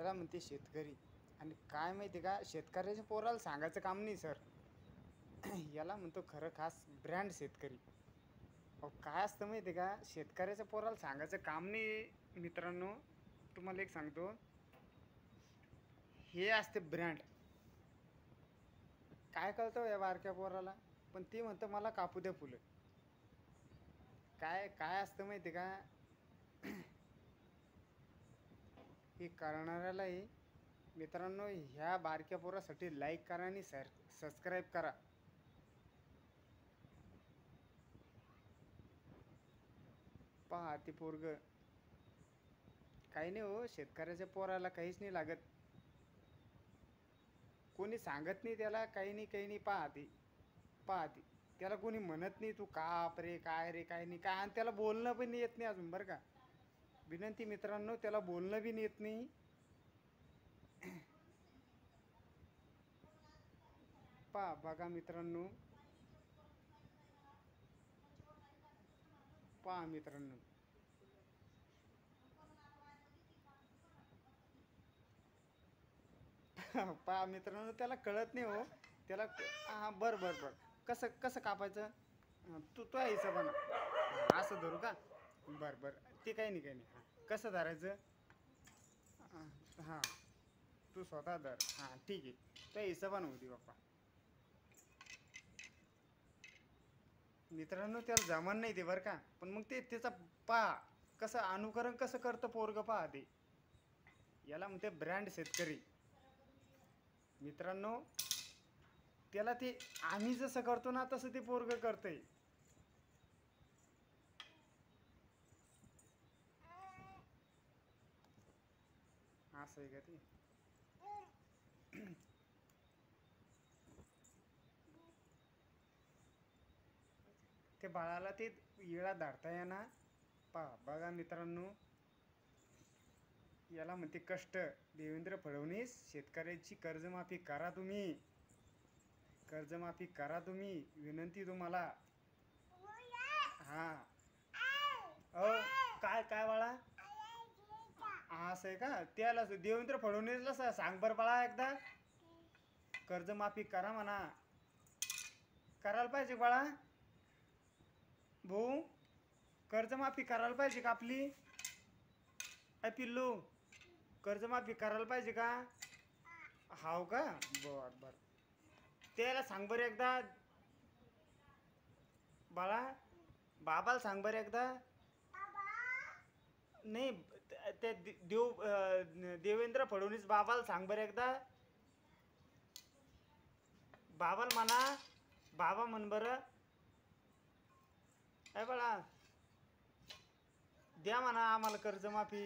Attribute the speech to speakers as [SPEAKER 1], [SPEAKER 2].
[SPEAKER 1] याला म्हणते शेतकरी. आणि काय माहिती का, शेतकऱ्याच्या पोराला सांगायचं काम नाही सर. याला म्हणतो खरं खास ब्रँड शेतकरी. अहो काय असतं माहिती का, शेतकऱ्याच्या पोराला सांगायचं काम नाही मित्रांनो. तुम्हाला एक सांगतो, हे असते ब्रँड. काय कळतं या बारक्या पोराला, पण ती म्हणतं मला कापू द्या फुलं. काय काय असतं माहिती का, हे करणाऱ्यालाही मित्रांनो ह्या बारक्या पोरासाठी लाईक करा आणि सबस्क्राईब करा. पहा ते पोरग काही नाही हो, शेतकऱ्याच्या पोराला काहीच नाही लागत. कोणी सांगत नाही त्याला, काही नाही काही नाही. पाहते त्याला कोणी म्हणत नाही तू काप रे काय रे काय नाही काय. आणि त्याला बोलणं पण येत नाही अजून बरं का. विनंती मित्रांनो, त्याला बोलणं बी येत नाही. बघा मित्रांनो, पहा मित्रांनो, पहा मित्रांनो, त्याला कळत नाही हो. त्याला हां बरं बरं बरं, कसं कसं कापायचं. तू तो हिशोबानं असं धरू का. बरं बरं ते काही नाही काही नाही. हां कसं धरायचं. हां तू स्वतः धर. हां ठीक आहे, त्या हिशोबानं होती बाप्पा. मित्रांनो त्याला जमान नाही ते बरं का, पण मग ते त्याचा पहा कसं अनुकरण कसं करतं पोरग. पहा ते याला म्हणते ब्रँड शेतकरी. मित्रांनो त्याला ते आम्ही जसं करतो ना तसं ते पोरग करतंय. असं आहे का ते. ते बाळाला ते येळा धाडता येणार. पहा बघा मित्रांनो, याला म्हणते कष्ट. देवेंद्र फडणवीस शेतकऱ्याची कर्जमाफी करा तुम्ही. कर्जमाफी करा तुम्ही, विनंती तुम्हाला. हां अहो काय काय बाळा. असं आहे का. त्याला देवेंद्र फडणवीसला सांग बरं बाळा एकदा, कर्जमाफी करा म्हणा. करायला पाहिजे बाळा. भाऊ कर्जमाफी करायला पाहिजे का आपली. पिल्लू कर्जमाफी करायला पाहिजे का. हाव का. बर बर त्याला सांग बरं एकदा बाळा. बाबाला सांग बरं एकदा. नाही ते देवेंद्र फडणवीस बाबाला सांग बरं एकदा. बाबाला म्हणा. बाबा म्हण बरं. बाळा द्या म्हणा आम्हाला कर्जमाफी.